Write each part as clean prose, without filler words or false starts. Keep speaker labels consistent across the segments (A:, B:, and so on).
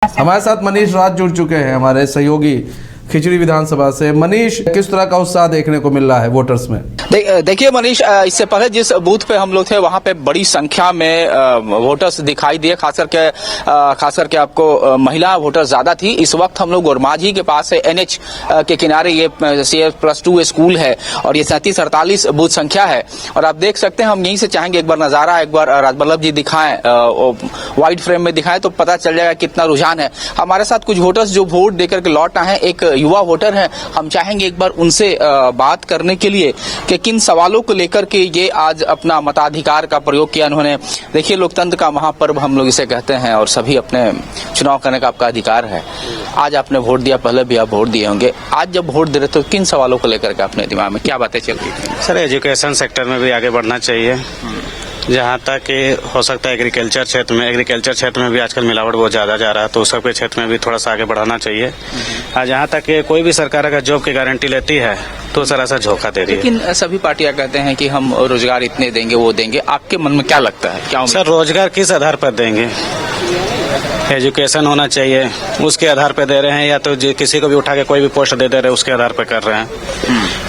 A: हमारे साथ मनीष राज जुड़ चुके हैं, हमारे सहयोगी खिचड़ी विधानसभा से। मनीष, किस तरह का उत्साह देखने को मिल रहा है वोटर्स में?
B: देखिए मनीष, इससे पहले जिस बूथ पे हम लोग थे वहां पे बड़ी संख्या में वोटर्स दिखाई दिए, खास करके आपको महिला वोटर ज्यादा थी। इस वक्त हम लोग गोरमाझी के पास है, एनएच के किनारे ये CF+2 स्कूल है और ये 37-48 बूथ संख्या है। और आप देख सकते हैं, हम यहीं से चाहेंगे एक बार नजारा एक बार राजबल्लभ जी दिखाएं, वाइड फ्रेम में दिखाएं तो पता चल जाएगा कितना रुझान है। हमारे साथ कुछ वोटर्स जो वोट देकर के लौट आए हैं, एक युवा वोटर है, हम चाहेंगे एक बार उनसे बात करने के लिए कि किन सवालों को लेकर के ये आज अपना मताधिकार का प्रयोग किया उन्होंने। देखिए, लोकतंत्र का महापर्व हम लोग इसे कहते हैं और सभी अपने चुनाव करने का आपका अधिकार है। आज आपने वोट दिया, पहले भी आप वोट दिए होंगे, आज जब वोट दे रहे तो किन सवालों को लेकर के अपने दिमाग में क्या बातें चल रही थी?
C: सर, एजुकेशन सेक्टर में भी आगे बढ़ना चाहिए। जहाँ तक हो सकता है एग्रीकल्चर क्षेत्र में भी आजकल मिलावट बहुत ज्यादा जा रहा है, तो सबके क्षेत्र में भी थोड़ा सा आगे बढ़ाना चाहिए। जहाँ तक कोई भी सरकार अगर जॉब की गारंटी लेती है तो सरासर धोखा दे रही है।
B: लेकिन सभी पार्टियां कहते हैं कि हम रोजगार इतने देंगे, वो देंगे। आपके मन में क्या लगता है, क्या
C: सर रोजगार किस आधार पर देंगे? एजुकेशन होना चाहिए, उसके आधार पर दे रहे हैं, या तो किसी को भी उठा के कोई भी पोस्ट दे रहे हैं उसके आधार पर कर रहे हैं।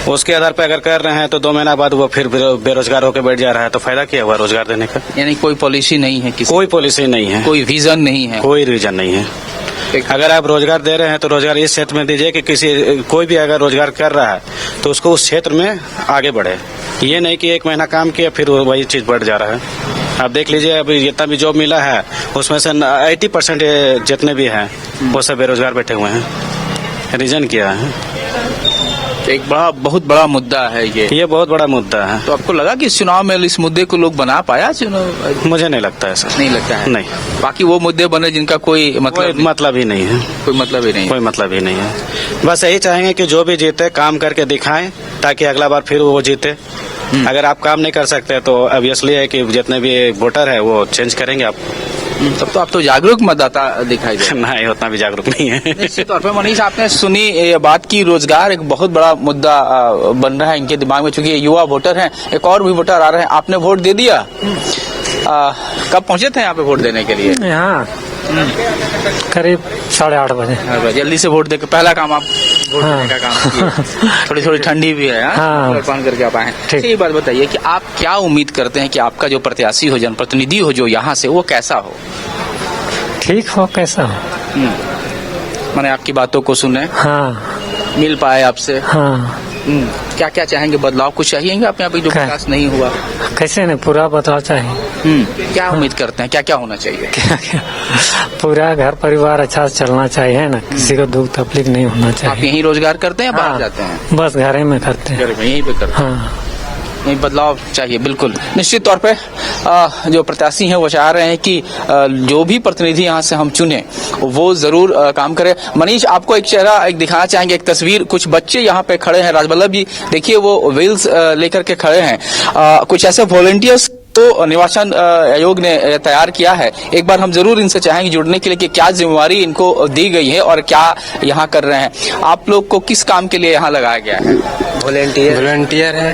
C: उसके आधार पर अगर कर रहे हैं तो 2 महीना बाद वो फिर बेरोजगार होकर बैठ जा रहा है, तो फायदा क्या हुआ रोजगार देने का?
B: यानी कोई पॉलिसी नहीं है,
C: कोई पॉलिसी नहीं है,
B: कोई विजन नहीं है,
C: कोई रीजन नहीं है। अगर आप रोजगार दे रहे हैं तो रोजगार इस क्षेत्र में दीजिए कि कोई भी अगर रोजगार कर रहा है तो उसको उस क्षेत्र में आगे बढ़े। ये नहीं कि 1 महीना काम किया फिर वही चीज बढ़ जा रहा है। आप देख लीजिए, अभी जितना भी जॉब मिला है उसमें से 80% जितने भी हैं वो सब बेरोजगार बैठे हुए हैं। रीजन क्या है?
B: एक बहुत बड़ा मुद्दा है ये
C: बहुत बड़ा मुद्दा है।
B: तो आपको लगा कि इस चुनाव में इस मुद्दे को लोग बना पाया चुनाव?
C: मुझे नहीं लगता है सर।
B: नहीं लगता है?
C: नहीं।
B: बाकी वो मुद्दे बने जिनका कोई
C: मतलब ही नहीं है।
B: कोई मतलब ही नहीं,
C: कोई मतलब ही नहीं है। बस यही चाहेंगे कि जो भी जीते काम करके दिखाएं ताकि अगला बार फिर वो जीते। अगर आप काम नहीं कर सकते तो ऑब्वियसली है कि जितने भी वोटर है वो चेंज करेंगे आप।
B: तब तो आप तो जागरूक मतदाता दिखाई दे।
C: नहीं, उतना भी जागरूक नहीं है।
B: निश्चित तौर पर मनीष, आपने सुनी ये बात की रोजगार एक बहुत बड़ा मुद्दा बन रहा है इनके दिमाग में, चूंकि ये युवा वोटर हैं। एक और भी वोटर आ रहे हैं, आपने वोट दे दिया? कब पहुंचे थे यहाँ पे वोट देने के लिए?
D: यहाँ करीब 8:30 बजे।
B: जल्दी से वोट देकर पहला काम आप वोट देने का काम किए। थोड़ी ठंडी भी है, पान करके आप आए। ये बात बताइए कि आप क्या उम्मीद करते हैं कि आपका जो प्रत्याशी हो, जनप्रतिनिधि हो जो यहाँ से, वो कैसा हो?
D: ठीक हो, कैसा हो?
B: मैंने आपकी बातों को सुने, मिल पाए आपसे। क्या क्या चाहेंगे? बदलाव कुछ चाहिए आप यहाँ पे जो विकास नहीं हुआ?
D: कैसे नहीं, पूरा बदलाव चाहिए।
B: क्या उम्मीद करते हैं, क्या क्या होना चाहिए?
D: पूरा घर परिवार अच्छा से चलना चाहिए ना, किसी को दुख तकलीफ नहीं होना चाहिए।
B: आप यहीं रोजगार करते हैं या बाहर जाते हैं?
D: बस घर में करते हैं।
B: घर में यहीं पे करते हैं। नहीं, बदलाव चाहिए बिल्कुल। निश्चित तौर पे जो प्रत्याशी हैं वो चाह रहे हैं कि जो भी प्रतिनिधि यहाँ से हम चुने वो जरूर काम करे। मनीष, आपको एक चेहरा दिखाना चाहेंगे, एक तस्वीर। कुछ बच्चे यहाँ पे खड़े हैं, राजबल्लभ जी देखिए, वो व्हील्स लेकर के खड़े हैं। कुछ ऐसे वॉलंटियर्स तो निर्वाचन आयोग ने तैयार किया है। एक बार हम जरूर इनसे चाहेंगे जुड़ने के लिए कि क्या जिम्मेवारी इनको दी गई है और क्या यहाँ कर रहे हैं। आप लोग को किस काम के लिए यहाँ लगाया गया है?
E: वॉलंटियर है।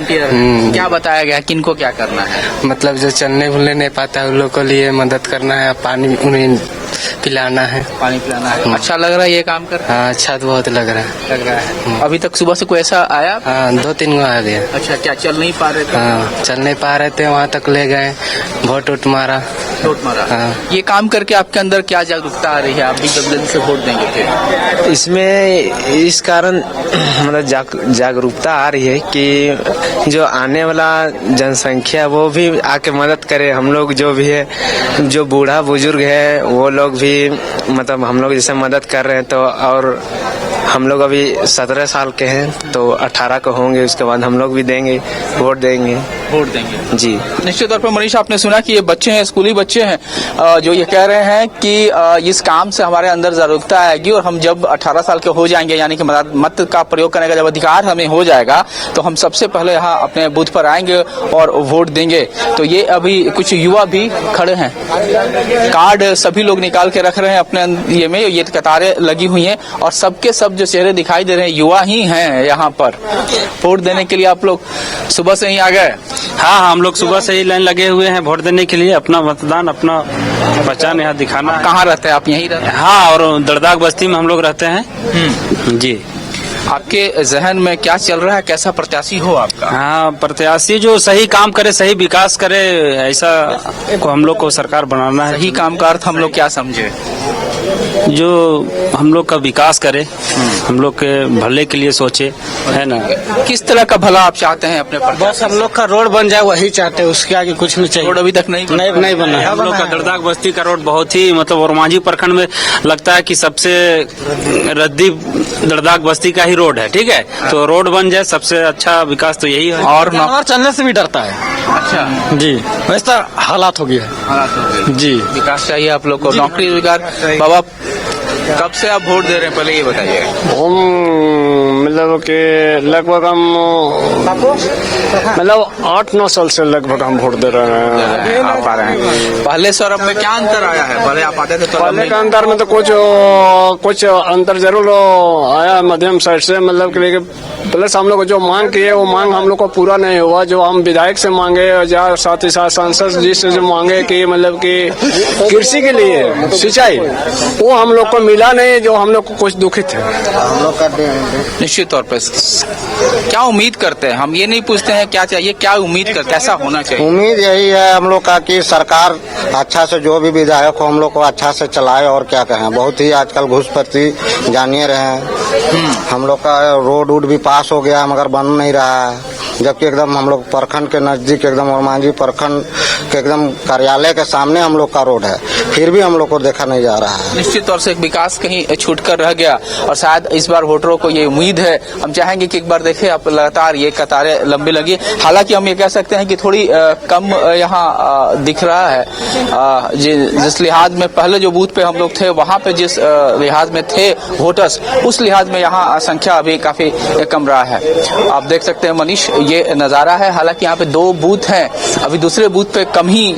B: क्या बताया गया, किनको क्या करना है?
E: मतलब जो चलने बुलने नहीं पाता है उन लोग के लिए मदद करना है, पानी उन्हें पिलाना है।
B: पानी पिलाना है। अच्छा लग रहा है ये काम कर?
E: हाँ, अच्छा तो बहुत लग रहा है।
B: अभी तक सुबह से कोई ऐसा आया?
E: हाँ, 2-3 गो आ गया।
B: अच्छा, क्या चल नहीं पा रहे थे?
E: हाँ, चल नहीं पा रहे थे, वहाँ तक ले गए, वोट मारा।
B: हाँ। ये काम करके आपके अंदर क्या जागरूकता आ रही है? आप भी जल्दी से वोट देंगे फिर?
F: इसमें इस कारण मतलब जागरूकता आ रही है कि जो आने वाला जनसंख्या वो भी आके मदद करे। हम लोग जो भी है, जो बूढ़ा बुजुर्ग है वो लोग भी मतलब हम लोग जैसे मदद कर रहे हैं, तो और हम लोग अभी 17 साल के हैं तो 18 को होंगे, उसके बाद हम लोग भी देंगे, वोट देंगे जी।
B: निश्चित तौर पर मनीष, आपने सुना कि ये बच्चे हैं, स्कूली बच्चे हैं, जो ये कह रहे हैं कि इस काम से हमारे अंदर जागरूकता आएगी और हम जब 18 साल के हो जाएंगे, यानी कि मत का प्रयोग करने का जब अधिकार हमें हो जाएगा, तो हम सबसे पहले यहाँ अपने बूथ पर आएंगे और वोट देंगे। तो ये अभी कुछ युवा भी खड़े हैं, कार्ड सभी लोग निकाल के रख रहे हैं अपने ये कतारें लगी हुई हैं और सबके सब जो चेहरे दिखाई दे रहे हैं युवा ही हैं यहाँ पर। वोट देने के लिए आप लोग सुबह से ही आ गए?
C: हाँ, हम लोग सुबह से ही लाइन लगे हुए हैं वोट देने के लिए। अपना मतदान अपना पहचान यहाँ दिखाना है।
B: कहाँ रहते हैं आप? यहीं रहते हैं?
C: हाँ, और दड़दाग बस्ती में हम लोग रहते हैं जी।
B: आपके जहन में क्या चल रहा है? कैसा प्रत्याशी हो आपका?
C: हाँ, प्रत्याशी जो सही काम करे, सही विकास करे, ऐसा को हम लोग को सरकार बनाना है।
B: सही काम का अर्थ हम लोग क्या समझे?
C: जो हम लोग का विकास करे, हम लोग के भले के लिए सोचे, है ना।
B: किस तरह का भला आप चाहते हैं अपने
G: बस
B: प्रत्याशी?
G: हम लोग का रोड बन जाए वही चाहते हैं, उसके आगे कुछ नहीं चाहिए।
B: रोड अभी तक नहीं
G: बना है।
C: हम लोग का दड़दाग बस्ती का रोड बहुत ही मतलब ओरमांझी प्रखंड में लगता है कि सबसे रद्दी दड़दाग बस्ती का ही रोड है, ठीक है। तो रोड बन जाए, सबसे अच्छा विकास तो यही है।
B: और
G: जानवर चलने से भी डरता है।
B: अच्छा,
G: जी, वैसा हालात हो गया है।
B: हालात हो गए।
G: जी,
B: विकास चाहिए आप लोग को, नौकरी रोजगार। बाबा, कब से आप वोट दे रहे हैं, पहले ये बताइए।
H: हम मतलब कि लगभग हम मतलब 8-9 साल से लगभग हम वोट दे रहे हैं।
B: आप आ रहे हैं पहले से और अब में क्या अंतर आया है? पहले आप आते थे तो अब
H: पहले
B: नहीं।
H: के अंतर में तो कुछ अंतर जरूर आया मध्यम साइड से, मतलब कि लेकिन प्लस हम लोग जो मांग किए वो मांग हम लोग को पूरा नहीं हुआ। जो हम विधायक से मांगे या साथ ही साथ सांसद जी से जो मांगे कि मतलब कि कृषि के लिए सिंचाई, वो हम लोग को मिला नहीं, जो हम लोग को कुछ दुखित है।
B: निश्चित तौर पर क्या उम्मीद करते हैं? हम ये नहीं पूछते हैं क्या चाहिए, क्या उम्मीद करते हैं, कैसा होना चाहिए?
I: उम्मीद यही है हम लोग का कि सरकार अच्छा से, जो भी विधायक हो हम लोग को अच्छा से चलाए। और क्या कहें, बहुत ही आजकल घूसपैठी जानिए रहे हैं। हम लोग का रोड वोड भी पास हो गया मगर बन नहीं रहा है, जबकि एकदम हम लोग प्रखंड के नजदीक एकदम ओरमांझी प्रखंड के एकदम कार्यालय के सामने हम लोग का रोड है, फिर भी हम लोग को देखा नहीं जा रहा है।
B: निश्चित तौर से एक विकास कहीं छूट कर रह गया और शायद इस बार वोटरों को ये उम्मीद है। हम चाहेंगे कि एक बार देखें, आप लगातार ये कतारें लंबी लगी। हालांकि हम ये कह सकते हैं कि थोड़ी कम यहाँ दिख रहा है। जिस लिहाज में पहले जो बूथ पे हम लोग थे, वहाँ पे जिस लिहाज में थे वोटर्स, उस लिहाज में यहाँ संख्या अभी काफी कम रहा है। आप देख सकते हैं मनीष, ये नजारा है। हालांकि यहाँ पे 2 बूथ हैं, अभी दूसरे बूथ पे कम ही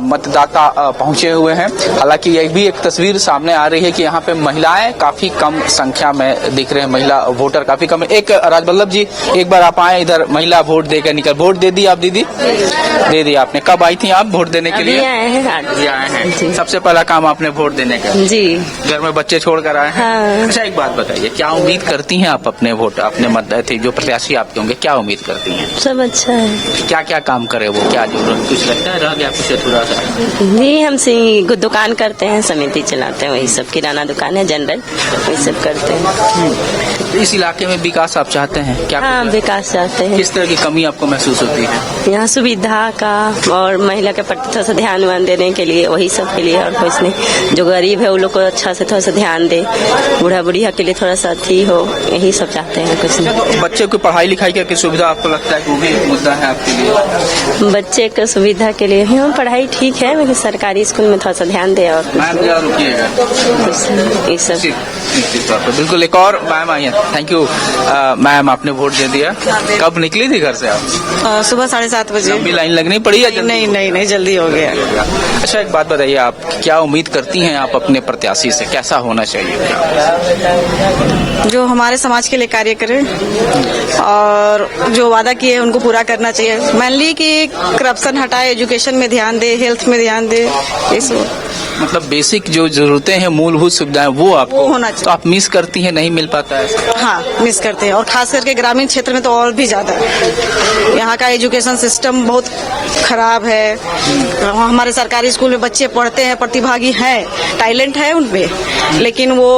B: मतदाता पहुंचे हुए हैं। हालांकि यह भी एक तस्वीर सामने आ रही है कि यहाँ पे महिलाएं काफी कम संख्या में दिख रहे हैं, महिला वोटर काफी कम है। एक राजवल्लभ जी, एक बार आप आए इधर, महिला वोट देकर निकल। वोट दे दी आप दीदी? दे दी आपने। कब आई थी आप वोट देने के लिए?
J: आए हैं।
B: सबसे पहला काम आपने वोट देने का?
J: जी।
B: घर में बच्चे छोड़ कर आए हैं?
J: हाँ।
B: अच्छा, एक बात बताइए, क्या उम्मीद करती हैं आप अपने वोट, अपने मतदाता जो प्रत्याशी आपके होंगे, क्या उम्मीद करती हैं?
J: सब अच्छा है।
B: क्या क्या काम करे वो, क्या जरूरत कुछ लगता है रह गया कुछ अधूरा सा?
J: नहीं, हम दुकान करते हैं, समिति चलाते हैं, वही सब किराना दुकान है, जनरल, वही सब करते हैं।
B: इस इलाके में विकास आप चाहते हैं क्या?
J: हाँ, विकास चाहते हैं।
B: किस तरह की कमी आपको महसूस होती है?
J: यहाँ सुविधा का और महिला के प्रति थोड़ा सा ध्यान देने के लिए, वही सब के लिए, और कुछ नहीं। जो गरीब है उन लोग को अच्छा से थोड़ा सा ध्यान दे, बूढ़ा बुढ़िया के लिए थोड़ा सा अथी हो, यही सब चाहते हैं, कुछ नहीं।
B: बच्चे को पढ़ाई लिखाई की सुविधा आपको लगता है कि वो भी एक मुद्दा है आपके लिए?
J: बच्चे को सुविधा के लिए हाँ, पढ़ाई ठीक है, लेकिन सरकारी स्कूल में थोड़ा सा ध्यान दे। और ये सब
B: बिल्कुल। एक और मैम आई है। थैंक यू मैम, आपने वोट दे दिया। कब निकली थी घर से आप?
K: सुबह 7:30 बजे।
B: लंबी लाइन लगनी पड़ी है?
K: नहीं, जल्दी हो गया।
B: अच्छा, एक बात बताइए, आप क्या उम्मीद करती हैं आप अपने प्रत्याशी से, कैसा होना चाहिए?
K: जो हमारे समाज के लिए कार्य करे और जो वादा किए उनको पूरा करना चाहिए। मेनली कि करप्शन हटाए, एजुकेशन में ध्यान दे, हेल्थ में ध्यान दे, इस
B: मतलब बेसिक जो जरूरतें हैं, मूलभूत सुविधाएं, वो आपको
K: होना चाहिए।
B: तो आप मिस करती हैं, नहीं मिल पाता है?
K: हाँ, मिस करते हैं, और खास करके ग्रामीण क्षेत्र में तो और भी ज्यादा। यहाँ का एजुकेशन सिस्टम बहुत खराब है। हमारे सरकारी स्कूल में बच्चे पढ़ते हैं, प्रतिभागी हैं, टैलेंट है उनमें, लेकिन वो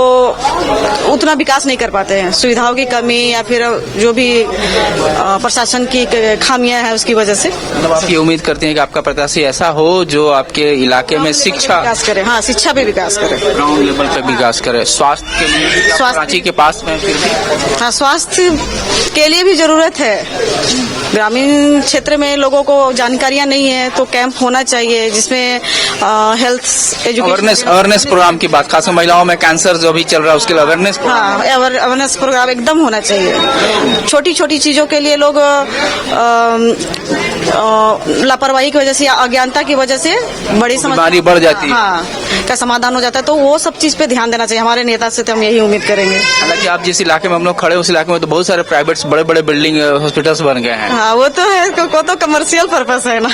K: उतना विकास नहीं कर पाते हैं। सुविधाओं की कमी या फिर जो भी प्रशासन की खामियां हैं, उसकी वजह से।
B: मतलब आप ये उम्मीद करते हैं कि आपका प्रत्याशी ऐसा हो जो आपके इलाके में शिक्षा
K: करे, हाँ, शिक्षा पे विकास करे,
B: ग्राउंड लेवल पे विकास करे, स्वास्थ्य के लिए, कराची के पास में फिर भी?
K: हाँ, स्वास्थ्य के लिए भी जरूरत है। ग्रामीण क्षेत्र में लोगों को जानकारियां नहीं है, तो कैंप होना चाहिए जिसमें हेल्थ एजुकेशन,
B: अवेयरनेस प्रोग्राम की बात, खासकर महिलाओं में कैंसर जो भी चल रहा है उसके लिए अवेयरनेस।
K: हाँ, अवेयरनेस प्रोग्राम एकदम होना चाहिए। छोटी छोटी चीजों चीजों के लिए लोग लापरवाही की वजह से या अज्ञानता की वजह से बड़ी
B: बीमारी बढ़ जाती है।
K: हाँ, का समाधान हो जाता है। तो वो सब चीज पे ध्यान देना चाहिए हमारे नेता से, तो हम यही उम्मीद करेंगे।
B: हालांकि आप जिस इलाके में हम लोग खड़े उस इलाके में तो बहुत सारे प्राइवेट बड़े बड़े बिल्डिंग हॉस्पिटल्स बन गए हैं।
K: हाँ, वो तो है, को तो कमर्शियल पर्पस है ना।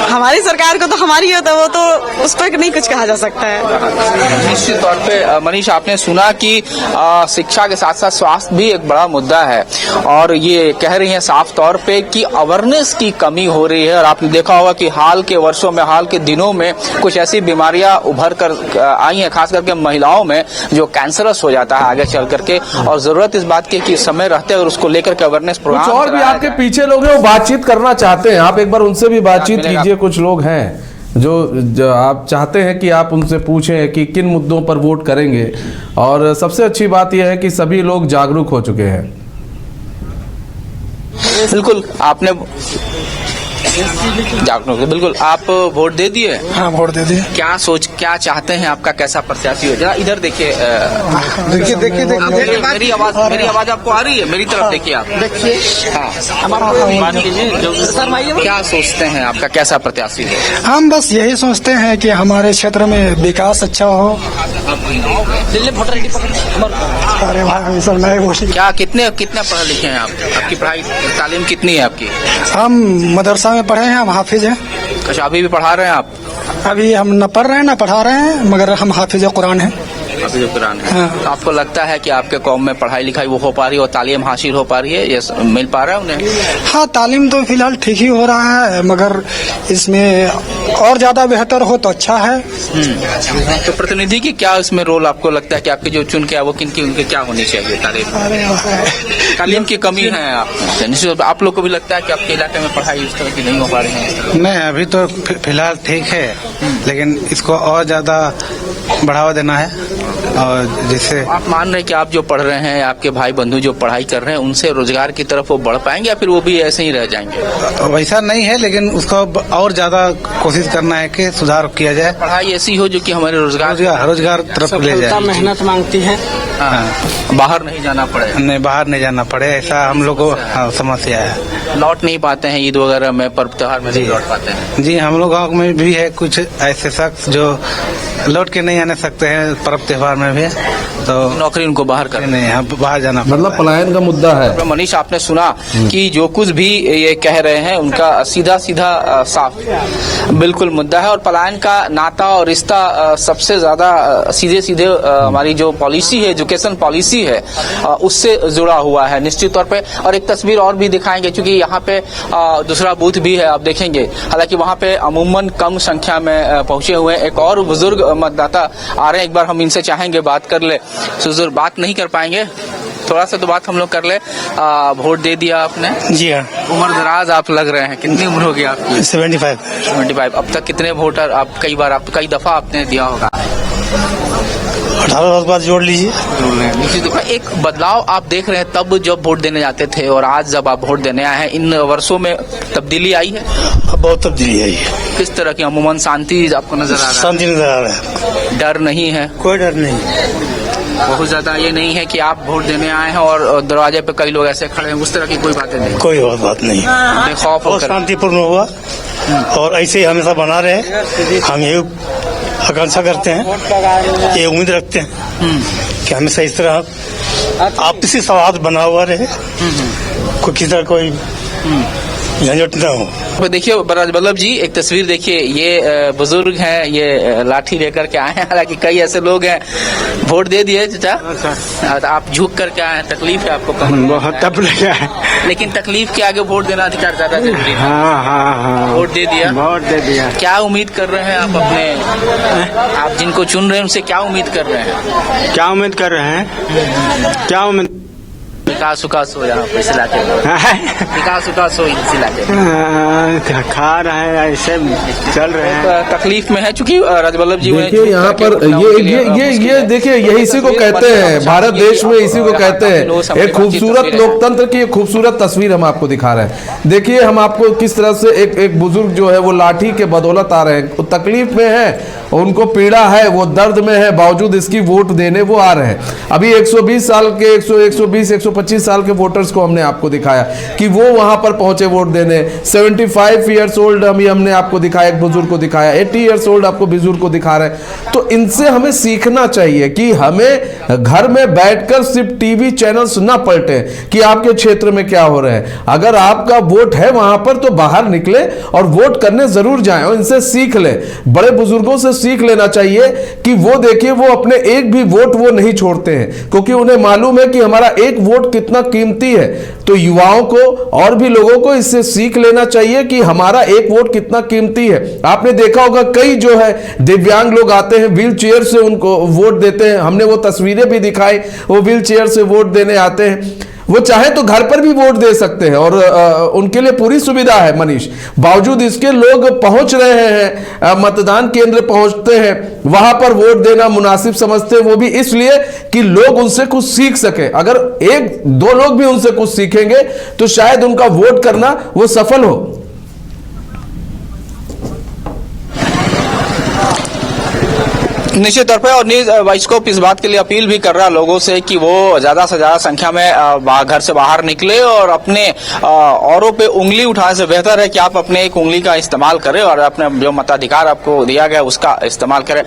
K: हमारी सरकार को तो हमारी है, तो वो तो उस पर नहीं कुछ कहा जा सकता है।
B: निश्चित तौर पे मनीष, आपने सुना कि शिक्षा के साथ साथ स्वास्थ्य भी एक बड़ा मुद्दा है और ये कह रही है साफ तौर पे कि अवेयरनेस की कमी हो रही है। और आपने देखा होगा कि हाल के वर्षों में, हाल के दिनों में कुछ ऐसी बीमारियां उभर कर आई हैं, खास करके महिलाओं में, जो कैंसरस हो जाता है आगे चल करके। और जरूरत इस बात की कि समय रहते और उसको लेकर के अवेयरनेस प्रोग्राम
A: कुछ और भी आपके पीछे लोग हैं वो बातचीत करना चाहते हैं, आप एक बार उनसे भी बातचीत कीजिए। कुछ लोग हैं जो आप चाहते हैं कि आप उनसे पूछें कि किन मुद्दों पर वोट करेंगे। और सबसे अच्छी बात यह है कि सभी लोग जागरूक हो चुके हैं।
B: बिल्कुल आपने बिल्कुल आप वोट दे दिए?
L: हाँ, वोट दे दिए।
B: क्या चाहते हैं, आपका कैसा प्रत्याशी हो? जरा इधर देखिए,
L: देखिए
B: मेरी आवाज आपको आ रही है? मेरी तरफ देखिए, आप देखिए। क्या सोचते हैं, आपका कैसा प्रत्याशी है?
L: हम बस यही सोचते हैं कि हमारे क्षेत्र में विकास अच्छा हो। अरे भाई सर, मैं
B: क्या कितना पढ़े लिखे हैं आप? आपकी पढ़ाई तालीम कितनी है आपकी?
L: हम मदरसा में पढ़े हैं, हम हाफिज हैं।
B: अच्छा, अभी भी पढ़ा रहे हैं आप?
L: अभी हम न पढ़ रहे हैं न पढ़ा रहे हैं, मगर हम हाफिज कुरान हैं।
B: हाफिज कुरान है।
L: हाँ।
B: तो आपको लगता है कि आपके कौम में पढ़ाई लिखाई वो हो पा रही है और तालीम हासिल हो पा रही है, ये मिल पा रहा है उन्हें?
L: हाँ, तालीम तो फिलहाल ठीक ही हो रहा है, मगर इसमें और ज्यादा बेहतर हो तो अच्छा है।
B: तो प्रतिनिधि की क्या इसमें रोल आपको लगता है कि आपके जो चुन के वो किनकी उनके क्या होनी चाहिए? तालीम की कमी है आप लोग को भी लगता है कि आपके इलाके में पढ़ाई उस तरह की नहीं हो पा रही है?
C: नहीं, अभी तो फिलहाल ठीक है, लेकिन इसको और ज्यादा बढ़ावा देना है। और जैसे
B: आप मान रहे हैं कि आप जो पढ़ रहे हैं, आपके भाई बंधु जो पढ़ाई कर रहे हैं, उनसे रोजगार की तरफ वो बढ़ पाएंगे या फिर वो भी ऐसे ही रह जाएंगे?
C: वैसा नहीं है, लेकिन उसको और ज्यादा कोशिश करना है कि सुधार किया जाए।
B: पढ़ाई ऐसी हो जो कि हमारे रोजगार
C: तरफ ले जाए।
D: मेहनत मांगती है।
B: बाहर नहीं जाना पड़े।
C: नहीं, बाहर नहीं जाना पड़े, ऐसा हम लोग को समस्या है।
B: लौट नहीं पाते हैं ईद वगैरह में, पर्व त्योहार में नहीं लौट पाते हैं?
C: जी, हम लोग गाँव में भी है कुछ ऐसे शख्स जो लौट के नहीं आने सकते हैं पर्व त्योहार में भी, तो
B: नौकरी उनको बाहर कर
C: नहीं, बाहर जाना,
A: मतलब पलायन का मुद्दा है।
B: मनीष, आपने सुना कि जो कुछ भी ये कह रहे हैं उनका सीधा साफ बिल्कुल मुद्दा है। और पलायन का नाता और रिश्ता सबसे ज्यादा सीधे हमारी जो पॉलिसी है, एजुकेशन पॉलिसी है, उससे जुड़ा हुआ है निश्चित तौर पे। और एक तस्वीर और भी दिखाएंगे, क्योंकि यहाँ पे दूसरा बूथ भी है, आप देखेंगे। हालांकि वहाँ पे अमूमन कम संख्या में पहुंचे हुए एक और बुजुर्ग मतदाता आ रहे हैं। एक बार हम इनसे चाहेंगे बात कर ले। बुजुर्ग बात नहीं कर पाएंगे, थोड़ा सा तो बात हम लोग कर ले। वोट दे दिया आपने?
L: जी हाँ।
B: उम्र दराज आप लग रहे हैं, कितनी उम्र होगी आपकी?
L: 75।
B: अब तक कितने वोटर आप कई दफा आपने दिया होगा?
L: 18 बार जोड़ लीजिए।
B: एक बदलाव आप देख रहे हैं तब जब वोट देने जाते थे और आज जब आप वोट देने आए हैं, इन वर्षों में तब्दीली आई है?
L: बहुत तब्दीली आई है।
B: किस तरह की? अमूमन शांति आपको नजर आ रहा है?
L: शांति नजर आ रहा है।
B: डर नहीं है?
L: कोई डर नहीं।
B: बहुत ज्यादा ये नहीं है कि आप वोट देने आए हैं और दरवाजे पे कई लोग ऐसे खड़े हैं, उस तरह की कोई बातें नहीं?
L: कोई और बात नहीं,
B: बेखौफ
L: बहुत शांतिपूर्ण हुआ और ऐसे ही हमेशा बना रहे। हम ये आकांक्षा करते हैं, ये उम्मीद रखते हैं कि हमेशा इस तरह आपसी सौहार्द बना हुआ रहे, कोई किसी तरह कोई झंझट न हो।
B: देखिए वल्लभ जी, एक तस्वीर देखिए, ये बुजुर्ग हैं, ये लाठी लेकर के आए हैं। हालांकि कई ऐसे लोग हैं, वोट दे दिए चाचा, आप झुक करके आए हैं, तकलीफ है आपको?
L: बहुत तकलीफ है,
B: लेकिन तकलीफ के आगे वोट देना अधिकार ज्यादा जरूरी है।
L: हाँ।
B: वोट दे दिया?
L: वोट दे दिया।
B: क्या उम्मीद कर रहे हैं आप अपने, आप जिनको चुन रहे हैं उनसे क्या उम्मीद कर रहे हैं?
L: क्या उम्मीद कर रहे हैं? क्या उम्मीद?
B: विकास हो यहाँ पे इस इलाके में, विकास हो इस इलाके में।
L: खा रहे हैं, ऐसे चल रहे हैं,
B: तकलीफ में है। चूंकि राजवल्लभ जी
A: देखिए यहाँ पर ये देखिए, यही इसी को कहते हैं भारत देश में, इसी को कहते हैं एक खूबसूरत लोकतंत्र की एक खूबसूरत तस्वीर हम आपको दिखा रहे हैं। देखिए हम आपको किस तरह से एक बुजुर्ग जो है वो लाठी के बदौलत आ रहे हैं, वो तकलीफ में है, उनको पीड़ा है, वो दर्द में है, बावजूद इसकी वोट देने वो आ रहे हैं। अभी 120 साल के 120-125 25 साल के वोटर्स को हमने आपको दिखाया कि वो वहां पर पहुंचे वोट देने। 75 ईयर्स ओल्ड हमने आपको दिखाया, एक बुजुर्ग को दिखाया, 80 ईयर्स ओल्ड आपको बुजुर्ग को दिखा रहे हैं। तो इनसे हमें सीखना चाहिए कि हमें घर में बैठकर सिर्फ टीवी चैनल्स ना पलटे कि आपके क्षेत्र में क्या हो रहा है। अगर आपका वोट है वहां पर तो बाहर निकले और वोट करने जरूर जाएं और इनसे सीख ले। बड़े बुजुर्गों से सीख लेना चाहिए कि वो देखिए वो अपने एक भी वोट वो नहीं छोड़ते हैं, क्योंकि उन्हें मालूम है कि हमारा एक वोट कितना कीमती है। तो युवाओं को और भी लोगों को इससे सीख लेना चाहिए कि हमारा एक वोट कितना कीमती है। आपने देखा होगा कई जो है दिव्यांग लोग आते हैं, व्हील चेयर से उनको वोट देते हैं। हमने वो तस्वीरें भी दिखाई, वो व्हील चेयर से वोट देने आते हैं। वो चाहे तो घर पर भी वोट दे सकते हैं और उनके लिए पूरी सुविधा है मनीष। बावजूद इसके लोग पहुंच रहे हैं, मतदान केंद्र पहुंचते हैं, वहां पर वोट देना मुनासिब समझते हैं। वो भी इसलिए कि लोग उनसे कुछ सीख सके। अगर एक दो लोग भी उनसे कुछ सीखेंगे तो शायद उनका वोट करना वो सफल हो।
B: निश्चित तौर पे और न्यूज वाइस्कोप इस बात के लिए अपील भी कर रहा है लोगों से कि वो ज्यादा से ज्यादा संख्या में घर से बाहर निकले और अपने औरों पे उंगली उठाने से बेहतर है कि आप अपने एक उंगली का इस्तेमाल करें और अपने जो मताधिकार आपको दिया गया उसका इस्तेमाल करें।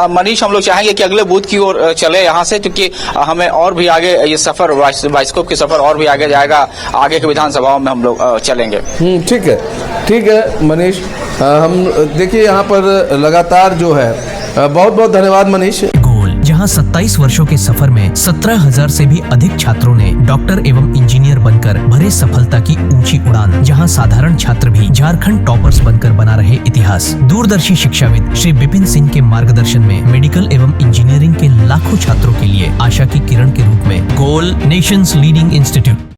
B: मनीष, हम लोग चाहेंगे कि अगले बूथ की ओर चले यहाँ से, क्योंकि हमें और भी आगे ये सफर वाइस्कोप की सफर और भी आगे जाएगा। आगे के विधानसभाओं में हम लोग चलेंगे।
A: ठीक है मनीष। हम देखिए यहाँ पर लगातार जो है बहुत बहुत धन्यवाद मनीष।
M: गोल, जहां 27 वर्षों के सफर में 17,000 से भी अधिक छात्रों ने डॉक्टर एवं इंजीनियर बनकर भरे सफलता की ऊंची उड़ान, जहां साधारण छात्र भी झारखंड टॉपर्स बनकर बना रहे इतिहास। दूरदर्शी शिक्षाविद श्री विपिन सिंह के मार्गदर्शन में मेडिकल एवं इंजीनियरिंग के लाखों छात्रों के लिए आशा की किरण के रूप में गोल नेशंस लीडिंग इंस्टीट्यूट